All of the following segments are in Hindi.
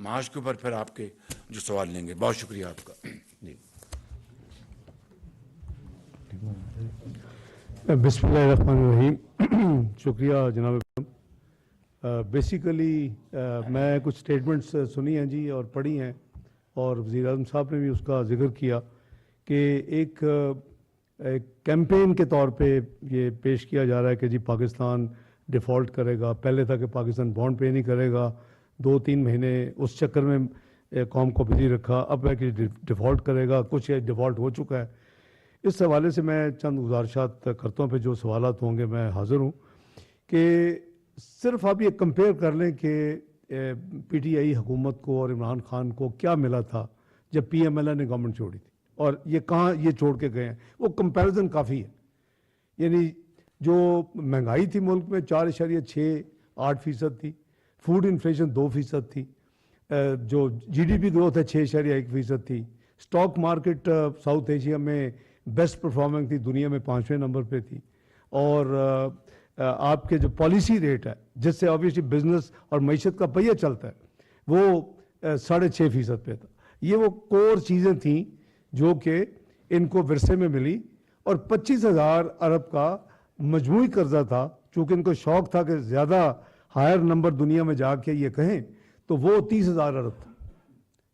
माश के ऊपर फिर आपके जो सवाल लेंगे। बहुत शुक्रिया आपका। जी बिस्मिल्लाहिर्रहमानिर्रहीम। शुक्रिया जनाब। बेसिकली मैं कुछ स्टेटमेंट्स सुनी हैं जी और पढ़ी हैं, और वज़ीर आज़म साहब ने भी उसका जिक्र किया कि एक कैंपेन के तौर पे ये पेश किया जा रहा है कि जी पाकिस्तान डिफ़ॉल्ट करेगा। पहले था कि पाकिस्तान बॉन्ड पे नहीं करेगा, 2-3 महीने उस चक्कर में कौम को बिजी रखा, अब है कि डिफ़ॉल्ट करेगा, कुछ डिफ़ॉल्ट हो चुका है। इस हवाले से मैं चंद गुजारिशात करता हूँ, पे जो सवालात होंगे मैं हाज़िर हूँ कि सिर्फ आप ये कंपेयर कर लें कि पीटीआई हुकूमत को और इमरान खान को क्या मिला था जब पीएमएल ने गवर्नमेंट छोड़ी थी, और ये कहाँ ये छोड़ के गए हैं। वो कंपैरिजन काफ़ी है। यानी जो महंगाई थी मुल्क में 4.68% थी, फूड इन्फ्लेशन 2% थी, जो जीडीपी ग्रोथ है 6.1% थी, स्टॉक मार्केट साउथ एशिया में बेस्ट परफॉर्मिंग थी, दुनिया में 5वें नंबर पे थी, और आपके जो पॉलिसी रेट है जिससे ऑब्वियसली बिजनेस और मईशत का पहिया चलता है वो 6.5% पे था। ये वो कोर चीज़ें थी जो कि इनको विरसे में मिली, और 25,000 अरब का मजमूई कर्जा था। चूँकि इनको शौक था कि ज़्यादा हायर नंबर दुनिया में जाके ये कहें, तो वो 30,000 अरब था।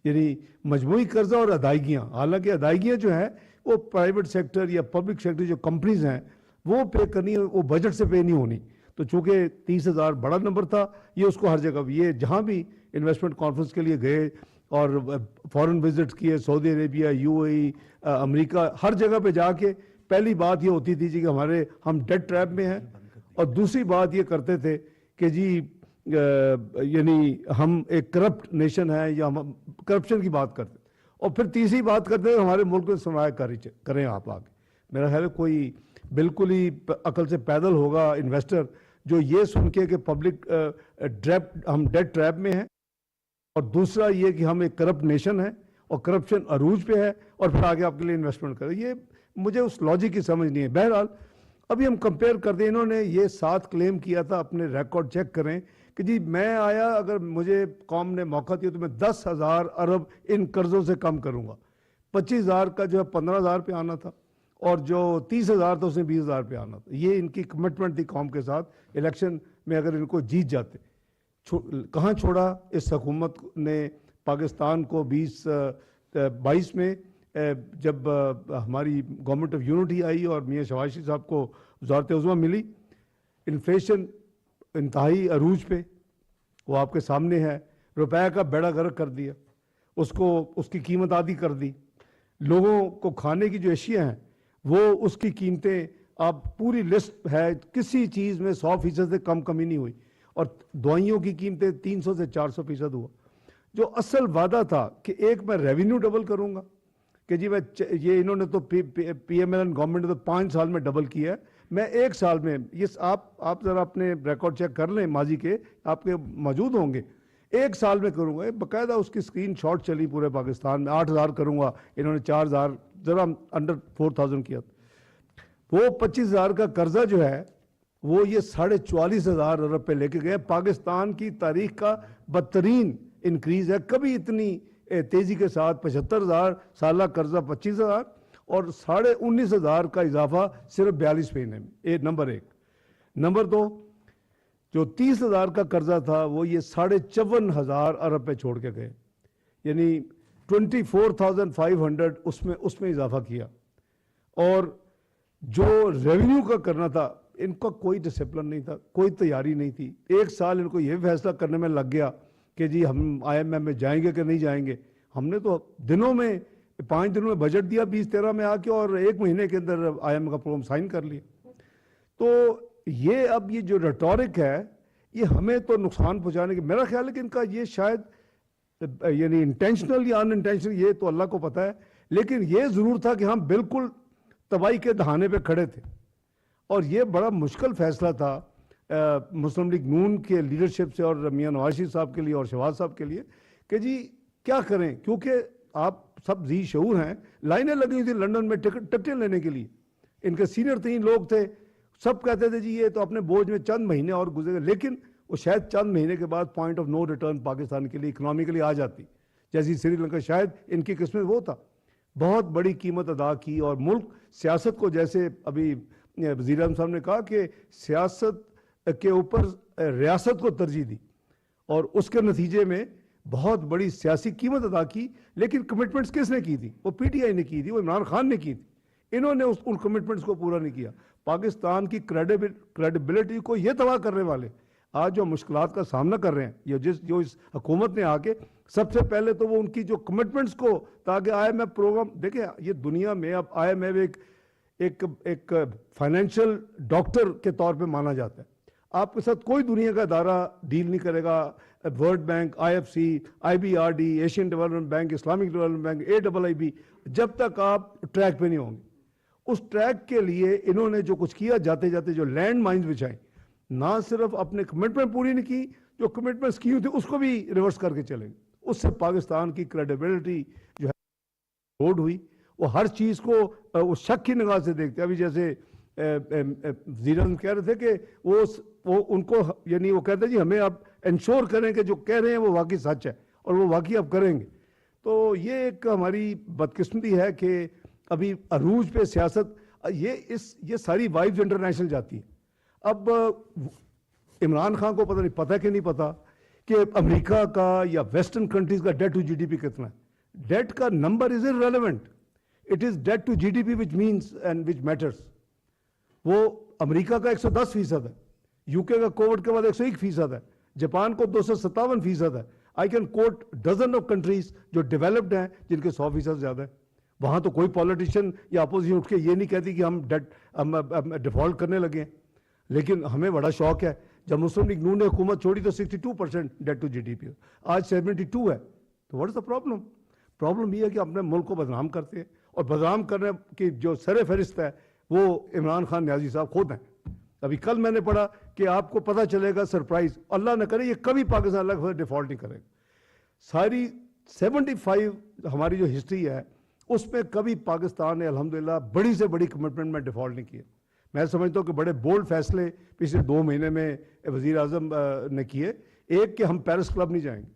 यानी मजमूई कर्जा और अदायगियाँ, हालांकि अदायगियाँ जो है वो प्राइवेट सेक्टर या पब्लिक सेक्टर जो कंपनीज हैं वो पे करनी है, वो बजट से पे नहीं होनी। तो चूँकि 30,000 बड़ा नंबर था, ये उसको हर जगह, ये जहाँ भी इन्वेस्टमेंट कॉन्फ्रेंस के लिए गए और फॉरेन विजिट किए, सऊदी अरेबिया, यूएई, अमेरिका, हर जगह पे जाके पहली बात ये होती थी जी कि हम डेट ट्रैप में हैं, और दूसरी बात ये करते थे कि जी यानी हम एक करप्ट नेशन है, या हम करप्शन की बात करते, और फिर तीसरी बात करते हैं हमारे मुल्क में सरमायाकारी करें आप आगे। मेरा ख्याल है कोई बिल्कुल ही अकल से पैदल होगा इन्वेस्टर जो ये सुन के कि पब्लिक हम डेट ट्रैप में हैं, और दूसरा ये कि हम एक करप्ट नेशन है और करप्शन अरूज पे है, और फिर आगे आपके लिए इन्वेस्टमेंट करें। ये मुझे उस लॉजिक की समझ नहीं है। बहरहाल अभी हम कंपेयर कर दें, इन्होंने ये 7 क्लेम किया था, अपने रिकॉर्ड चेक करें कि जी मैं आया, अगर मुझे कौम ने मौका दिया तो मैं 10,000 अरब इन कर्जों से कम करूंगा। 25,000 का जो है 15,000 पे आना था, और जो 30,000 था उसमें 20,000 पे आना था। ये इनकी कमिटमेंट थी कौम के साथ। इलेक्शन में अगर इनको जीत जाते, कहाँ छोड़ा इस हुकूमत ने पाकिस्तान को 2022 में जब हमारी गवर्नमेंट ऑफ यूनिटी आई और मियाँ शहबाज साहब को वज़ारत उज़्मा मिली, इन्फ्लेशन इंतहाई अरूज पे, वो आपके सामने है। रुपए का बेड़ा गर्क कर दिया, उसको उसकी कीमत आधी कर दी। लोगों को खाने की जो अशिया हैं वो उसकी कीमतें, आप पूरी लिस्ट है, किसी चीज़ में 100% से कम कमी नहीं हुई, और दवाइयों की कीमतें 300 से 400% हुआ। जो असल वादा था कि एक मैं रेवेन्यू डबल करूंगा, कि जी मैं ये इन्होंने तो पीएमएल गवर्नमेंट ने तो 5 साल में डबल किया है, मैं 1 साल में, ये आप ज़रा अपने रिकॉर्ड चेक कर लें, माजी के आपके मौजूद होंगे, 1 साल में करूंगा। बाकायदा उसकी स्क्रीन शॉट चली पूरे पाकिस्तान में। 8,000 करूंगा, इन्होंने 4,000, ज़रा अंडर 4,000 किया। वो 25,000 का कर्जा जो है वो ये 44,000 अरब पे लेके गए। पाकिस्तान की तारीख का बदतरीन इंक्रीज है। कभी इतनी तेजी के साथ 75,000 साल कर्जा 25,000 और 19,500 का इजाफा सिर्फ 42 महीने में। नंबर 1। नंबर 2, जो 30,000 का कर्जा था वो ये 54,500 अरब पे छोड़ के गए, यानी 24,500 उसमें इजाफा किया। और जो रेवेन्यू का करना था, इनका कोई डिसिप्लिन नहीं था, कोई तैयारी नहीं थी। 1 साल इनको ये फैसला करने में लग गया कि जी हम IMF में जाएंगे कि नहीं जाएंगे। हमने तो दिनों में 5 दिनों में बजट दिया 2013 में आके, और 1 महीने के अंदर IMF का प्रोग्राम साइन कर लिया। तो ये अब ये जो रेटोरिक है ये हमें तो नुकसान पहुंचाने की, मेरा ख्याल है कि इनका ये शायद यानी इंटेंशनल या अनइंटेंशनल ये तो अल्लाह को पता है, लेकिन ये ज़रूर था कि हम बिल्कुल तबाही के दहाने पे खड़े थे। और ये बड़ा मुश्किल फैसला था मुस्लिम लीग नून के लीडरशिप से और मियाँ नवाज शरीफ साहब के लिए और शहबाज साहब के लिए कि जी क्या करें, क्योंकि आप सब जी शऊर हैं। लाइनें लगी हुई थी लंदन में टिकटें लेने के लिए, इनके सीनियर 3 लोग थे, सब कहते थे जी ये तो अपने बोझ में चंद महीने और गुजरेगा, लेकिन वो शायद चंद महीने के बाद point of no return Pakistan के लिए इकोनॉमिकली आ जाती, जैसी श्रीलंका, शायद इनकी किस्मत वो था। बहुत बड़ी कीमत अदा की और मुल्क सियासत को, जैसे अभी वज़ीर आज़म साहब ने कहा कि सियासत के ऊपर रियासत को तरजीह दी और उसके नतीजे में बहुत बड़ी सियासी कीमत अदा की। लेकिन कमिटमेंट्स किसने की थी? वो पीटीआई ने की थी, वो इमरान खान ने की थी। इन्होंने उन कमिटमेंट्स को पूरा नहीं किया। पाकिस्तान की क्रेडिबिलिटी को ये तबाह करने वाले आज जो मुश्किलात का सामना कर रहे हैं, ये जो इस हुकूमत ने आके, सबसे पहले तो वो उनकी जो कमिटमेंट्स को, ताकि IMF प्रोग्राम, देखें ये दुनिया में अब IMF एक फाइनेंशियल डॉक्टर के तौर पे माना जाता है। आपके साथ कोई दुनिया का इदारा डील नहीं करेगा, world bank, IFC, IBRD, Asian development bank, Islamic development bank, AIIB, जब तक आप ट्रैक पे नहीं होंगे। उस ट्रैक के लिए इन्होंने जो कुछ किया, जाते जाते जो लैंड माइन्स बिछाए, ना सिर्फ अपने कमिटमेंट पूरी नहीं की, जो कमिटमेंट्स की हुई थी उसको भी रिवर्स करके चलेंगे। उससे पाकिस्तान की क्रेडिबिलिटी जो है रोड हुई। वो हर चीज़ को वो शक की निगाह से देखते हैं। अभी जैसे वज़ीर आज़म कह रहे थे कि वो उनको, यानी वो कहते हैं जी हमें आप इंश्योर करें कि जो कह रहे हैं वो वाकई सच है, और वो वाकई अब करेंगे। तो ये एक हमारी बदकिस्मती है कि अभी अरूज पे सियासत, ये सारी वाइब्स इंटरनेशनल जाती है। अब इमरान खान को पता कि नहीं पता कि अमेरिका का या वेस्टर्न कंट्रीज का डेट टू GDP कितना है। डेट का नंबर is irrelevant, it is debt to GDP which means and which matters. वो अमेरिका का 110% है, यूके का कोविड के बाद 101% है, जापान को 257% है। I can quote dozen of countries जो डेवलप्ड हैं जिनके 100% ज्यादा है। वहां तो कोई पॉलिटिशियन या अपोजिशन उठ के ये नहीं कहती कि हम डिफॉल्ट करने लगे हैं। लेकिन हमें बड़ा शौक है, जब मुस्लिम लीग नून ने हुकूमत छोड़ी तो 62% डेट टू GDP, आज 72 है। तो what is the problem? Problem ये है कि अपने मुल्क को बदनाम करते हैं, और बदनाम करने की जो सर फहरिस्त है वो इमरान खान न्याजी साहब खुद हैं। अभी कल मैंने पढ़ा कि आपको पता चलेगा, सरप्राइज, अल्लाह न करे ये कभी पाकिस्तान अलग डिफॉल्ट नहीं करेगा। सारी 75 हमारी जो हिस्ट्री है उसमें कभी पाकिस्तान ने अल्हम्दुलिल्लाह बड़ी से बड़ी कमिटमेंट में डिफॉल्ट नहीं किया। मैं समझता हूँ कि बड़े बोल्ड फैसले पिछले 2 महीने में वज़ीर आज़म ने किए। एक कि हम पेरिस क्लब नहीं जाएंगे।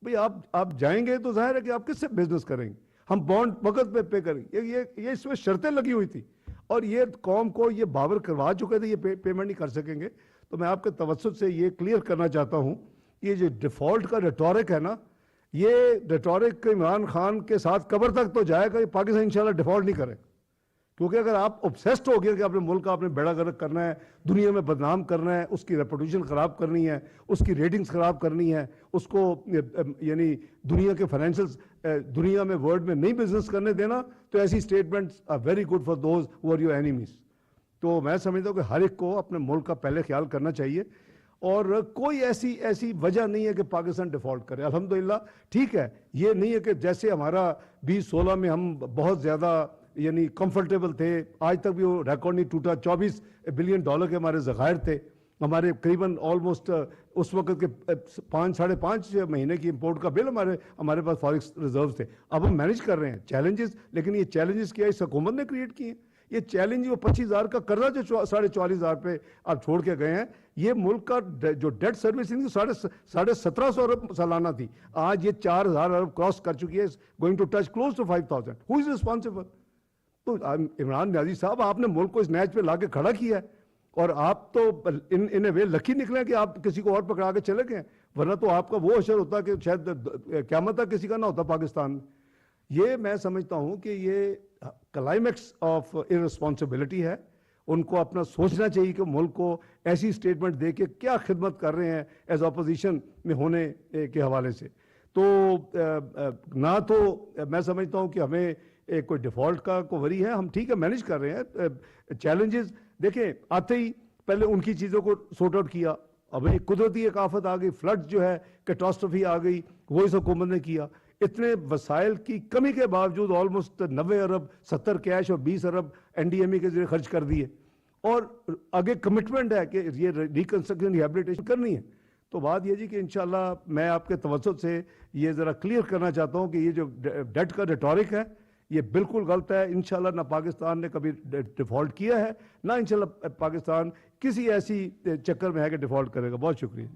भाई आप जाएंगे तो जाहिर है कि आप किससे बिजनेस करेंगे? हम बॉन्ड वक्त पे करेंगे। ये इसमें शर्तें लगी हुई थी, और ये कौम को ये बावर करवा चुके थे, ये पेमेंट नहीं कर सकेंगे। तो मैं आपके तवज्जुह से ये क्लियर करना चाहता हूँ कि ये जो डिफॉल्ट का रेटोरिक है ना, ये रेटोरिक इमरान खान के साथ कब्र तक तो जाएगा। ये पाकिस्तान इंशाल्लाह डिफॉल्ट नहीं करेगा, क्योंकि अगर आप ऑब्सेस्ड हो गए कि अपने मुल्क का आपने बेड़ा गर्क करना है, दुनिया में बदनाम करना है, उसकी रेपुटेशन ख़राब करनी है, उसकी रेटिंग्स ख़राब करनी है, उसको यानी दुनिया के फाइनेंशियल दुनिया में वर्ल्ड में नहीं बिजनेस करने देना, तो ऐसी statements are very good for those who are your enemies. तो मैं समझता हूँ कि हर एक को अपने मुल्क का पहले ख्याल करना चाहिए, और कोई ऐसी वजह नहीं है कि पाकिस्तान डिफॉल्ट करे। अल्हम्दुलिल्लाह ठीक है, ये नहीं है कि जैसे हमारा 2016 में हम बहुत ज़्यादा यानी कंफर्टेबल थे, आज तक भी वो रिकॉर्ड नहीं टूटा। $24 बिलियन के हमारे ज़खायर थे, हमारे करीबन ऑलमोस्ट उस वक्त के 5-5.5 महीने की इंपोर्ट का बिल हमारे पास फॉरेक्स रिजर्व थे। अब हम मैनेज कर रहे हैं चैलेंजेस, लेकिन ये चैलेंजेस क्या इस हुकूमत ने क्रिएट किए हैं? ये चैलेंज वो 25,000 का कर्जा जो 44,500 पे आप छोड़ के गए हैं, ये मुल्क का जो डेट सर्विसिंग 1750 अरब सालाना थी, आज ये 4,000 अरब क्रॉस कर चुकी है, going to touch close to 5,000। Who is responsible? तो इमरान न्याजी साहब, आपने मुल्क को इस नैच पे लाके खड़ा किया है, और आप तो इन ए वे लकी निकले कि आप किसी को और पकड़ा के चले गए, वरना तो आपका वो अशर होता कि शायद क़यामत तक किसी का ना होता पाकिस्तान में। ये मैं समझता हूँ कि ये क्लाइमैक्स ऑफ इररिस्पॉन्सिबिलिटी है। उनको अपना सोचना चाहिए कि मुल्क को ऐसी स्टेटमेंट दे के क्या खिदमत कर रहे हैं एज अपोजिशन में होने के हवाले से। तो ना तो मैं समझता हूँ कि हमें कोई डिफॉल्ट का को वरी है, हम ठीक है मैनेज कर रहे हैं। चैलेंजेस देखें, आते ही पहले उनकी चीज़ों को सॉर्ट आउट किया, अब एक कुदरती एक आफत आ गई, फ्लड जो है कैटास्ट्रोफी आ गई, वो इस हुकूमत ने किया। इतने वसाइल की कमी के बावजूद ऑलमोस्ट 90 अरब 70 कैश और 20 अरब NDME के जरिए खर्च कर दिए, और आगे कमिटमेंट है कि ये रिकंस्ट्रक्शन रिहेबिलिटेशन करनी है। तो बात ये जी कि इंशाल्लाह मैं आपके तवज्जुह से ये ज़रा क्लियर करना चाहता हूँ कि ये जो डेट का रेटोरिक है ये बिल्कुल गलत है। इंशाल्लाह ना पाकिस्तान ने कभी डिफॉल्ट किया है, ना इंशाल्लाह पाकिस्तान किसी ऐसी चक्कर में है कि डिफॉल्ट करेगा। बहुत शुक्रिया।